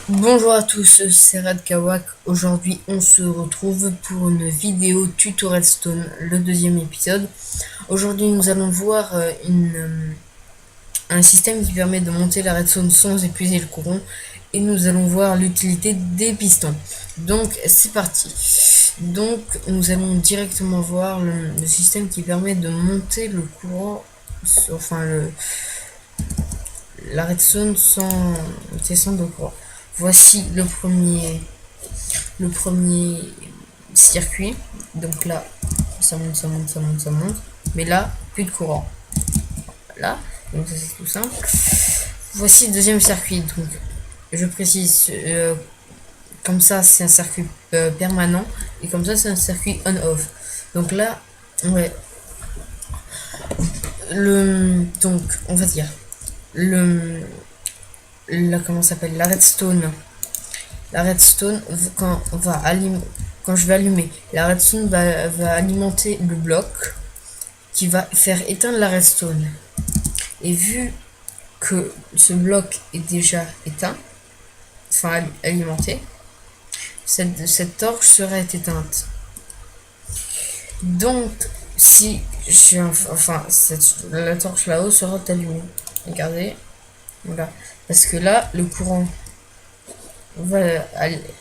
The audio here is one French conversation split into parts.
Bonjour à tous, c'est Radkawak. Aujourd'hui, on se retrouve pour une vidéo tuto Redstone, le deuxième épisode. Aujourd'hui, nous allons voir un système qui permet de monter la Redstone sans épuiser le courant. Et nous allons voir l'utilité des pistons. Donc, c'est parti. Donc, nous allons directement voir le système qui permet de monter le courant, enfin la Redstone sans descendre de courant. Voici le premier circuit. Donc là, ça monte, ça monte, ça monte, ça monte. Mais là, plus de courant. Là, donc ça c'est tout simple. Voici le deuxième circuit. Donc, je précise, comme ça c'est un circuit permanent. Et comme ça c'est un circuit on-off. Donc là, ouais. Donc, on va dire, le, comment ça s'appelle, la redstone, quand je vais allumer, la redstone va alimenter le bloc qui va faire éteindre la redstone. Et vu que ce bloc est déjà éteint, enfin alimenté, cette torche sera éteinte. Donc, si je, enfin, la torche là-haut sera allumée. Regardez, voilà. Parce que là, le courant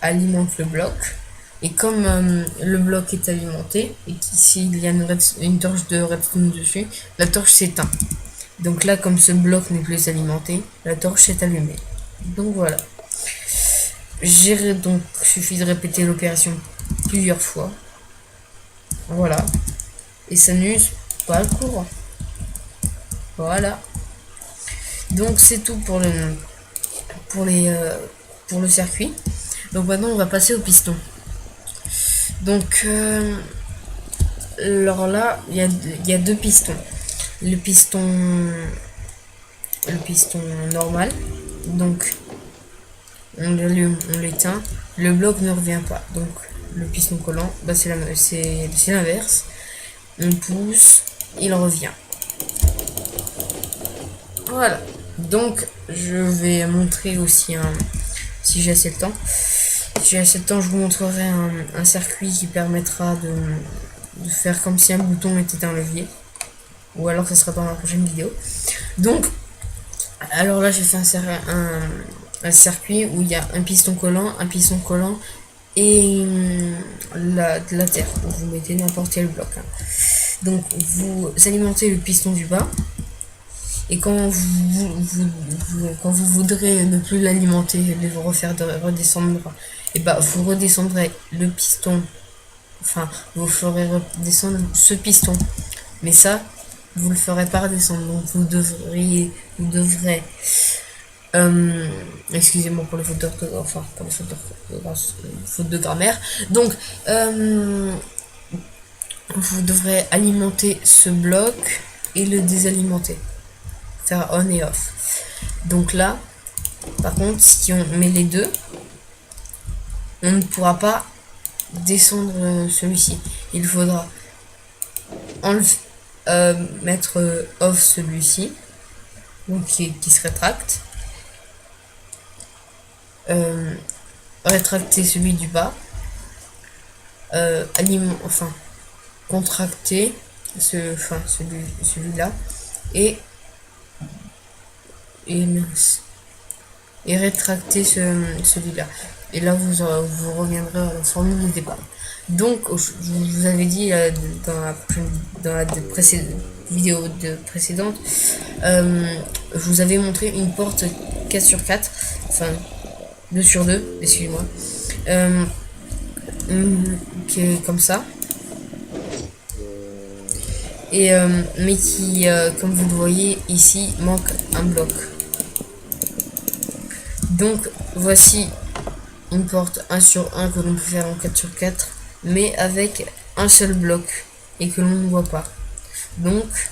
alimente le bloc. Et comme le bloc est alimenté et qu'ici il y a une torche de redstone dessus, la torche s'éteint. Donc là, comme ce bloc n'est plus alimenté, la torche est allumée. Donc voilà. Donc suffit de répéter l'opération plusieurs fois. Voilà. Et ça n'use pas le courant. Voilà. Donc c'est tout pour le circuit. Donc maintenant on va passer au piston. Donc alors là il y a deux pistons. Le piston normal. Donc on l'allume, on l'éteint, le bloc ne revient pas. Donc le piston collant, bah, c'est l'inverse. On pousse, il revient. Voilà. Donc je vais montrer aussi si j'ai assez de temps. Si j'ai assez de temps, je vous montrerai un circuit qui permettra de faire comme si un bouton était un levier. Ou alors ce sera dans la prochaine vidéo. Donc, alors là j'ai fait un circuit où il y a un piston collant et de la terre. Vous mettez n'importe quel bloc. Donc vous alimentez le piston du bas. Et quand quand vous voudrez ne plus l'alimenter et le refaire redescendre, et bah vous redescendrez le piston. Enfin, vous ferez redescendre ce piston. Mais ça, vous le ferez pas redescendre. Donc vous devrez excusez-moi pour les fautes d'orthographe, enfin pour les fautes de grammaire. Donc vous devrez alimenter ce bloc et le désalimenter, faire on et off. Donc là, par contre, si on met les deux, on ne pourra pas descendre celui-ci. Il faudra mettre off celui-ci, donc qui se rétracte. Rétracter celui du bas, enfin contracter celui-là et rétracter celui-là. Et là vous reviendrez à la formule de départ. Donc je vous avais dit dans la vidéo précédente, je vous avais montré une porte 4 sur 4, enfin 2 sur 2, excusez-moi, qui est comme ça. Et mais qui, comme vous le voyez ici, manque un bloc. Donc voici une porte 1 sur 1 que l'on peut faire en 4 sur 4, mais avec un seul bloc et que l'on ne voit pas. Donc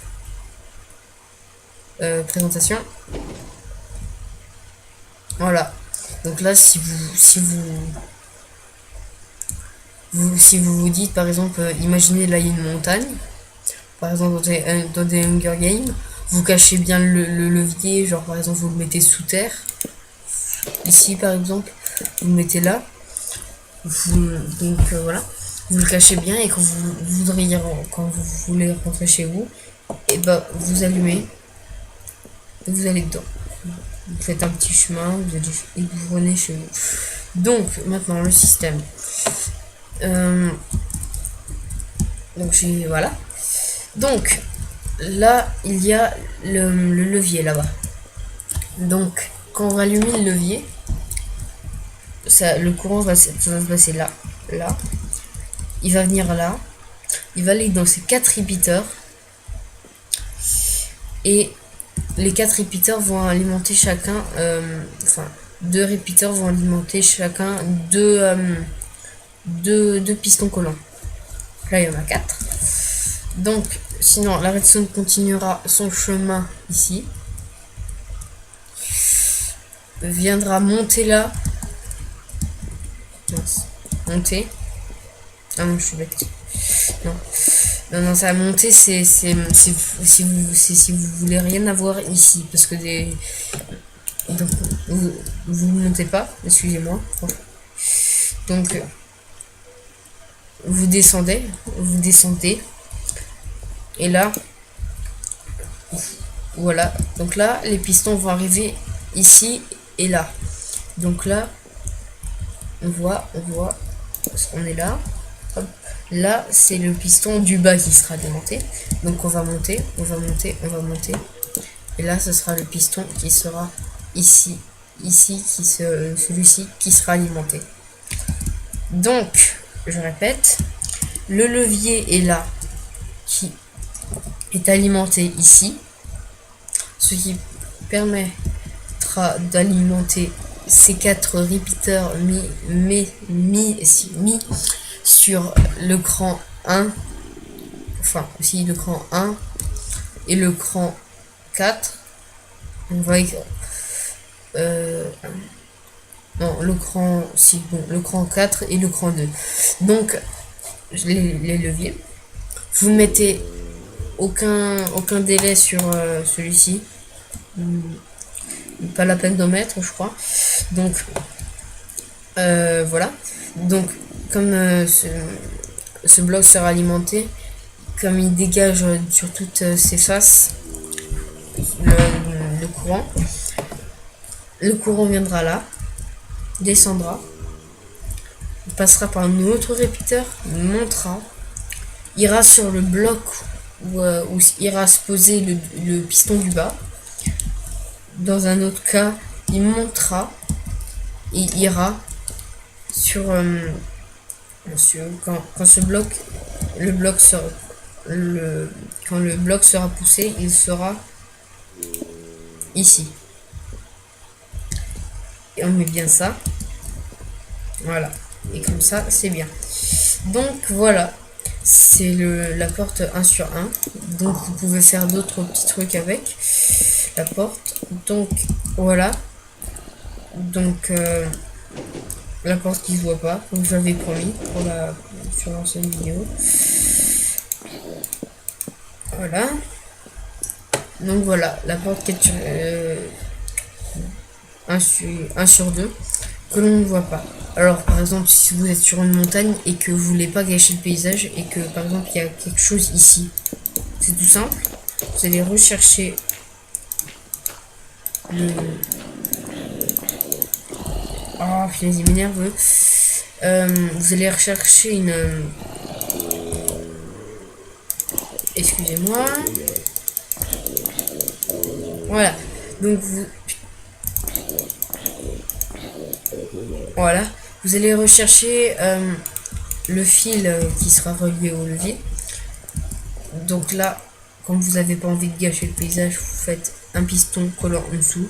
présentation. Voilà. Donc là, si vous dites par exemple, imaginez là il y a une montagne, par exemple dans des Hunger Games, vous cachez bien le levier, genre par exemple vous le mettez sous terre, ici par exemple, vous le mettez là. Donc voilà, vous le cachez bien et quand vous voudriez, quand vous voulez rentrer chez vous, et bah vous allumez, et vous allez dedans. Vous faites un petit chemin, et vous venez chez vous. Donc maintenant le système. Donc voilà. Donc là il y a le levier là-bas. Donc quand on va allumer le levier, le courant ça va se passer là, là. Il va venir là. Il va aller dans ces 4 repeaters. Et les 4 repeaters vont alimenter chacun, enfin 2 repeaters vont alimenter chacun deux pistons collants. Là il y en a 4. Donc sinon la redstone continuera son chemin ici. Viendra monter là. Monter. Ah non, je suis bête. Non. Non, ça va monter, c'est si vous voulez rien avoir ici. Parce que donc, vous ne montez pas, excusez-moi. Donc, vous descendez. Et là, voilà. Donc là, les pistons vont arriver ici et là. Donc là, on voit, on est là. Hop. Là, c'est le piston du bas qui sera alimenté. Donc on va monter. Et là, ce sera le piston qui sera ici, celui-ci qui sera alimenté. Donc, je répète, le levier est là, qui est alimenté ici, ce qui permettra d'alimenter ces 4 repeaters mis sur le cran 1, enfin aussi le cran 1 et le cran 4. On va non, le cran, si bon, le cran 4 et le cran 2. Donc les leviers, vous mettez aucun délai sur celui-ci, pas la peine d'en mettre, je crois. Donc voilà. Donc comme ce bloc sera alimenté, comme il dégage sur toutes ses faces le courant viendra là, descendra, passera par un autre répéteur, montera, ira sur le bloc où ira se poser le piston du bas. Dans un autre cas, il montera et ira sur quand ce bloc, quand le bloc sera poussé, il sera ici. Et on met bien ça. Voilà. Et comme ça, c'est bien. Donc voilà. C'est la porte 1 sur 1. Donc vous pouvez faire d'autres petits trucs avec la porte. Donc voilà. Donc la porte qui se voit pas, comme j'avais promis sur l'ancienne vidéo. Voilà. Donc voilà, la porte qui est sur 1 sur 2 que l'on ne voit pas. Alors par exemple, si vous êtes sur une montagne et que vous voulez pas gâcher le paysage et que par exemple il y a quelque chose ici, c'est tout simple. Vous allez rechercher le... Oh, finesse, il m'énerve. Vous allez rechercher une... Excusez-moi. Voilà. Donc vous... Voilà. Vous allez rechercher le fil qui sera relié au levier. Donc là, comme vous n'avez pas envie de gâcher le paysage, vous faites un piston collant en dessous.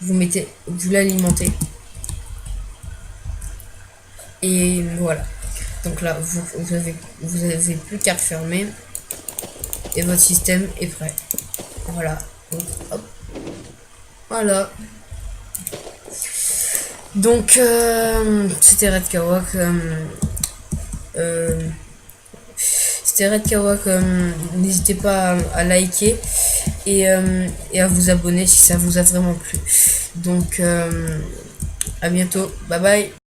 Vous l'alimentez. Et voilà. Donc là, vous avez plus qu'à refermer. Et votre système est prêt. Voilà. Donc, hop. Voilà. Donc, c'était Red Kawak. C'était Red Kawak. N'hésitez pas à liker et à vous abonner si ça vous a vraiment plu. Donc, À bientôt. Bye bye.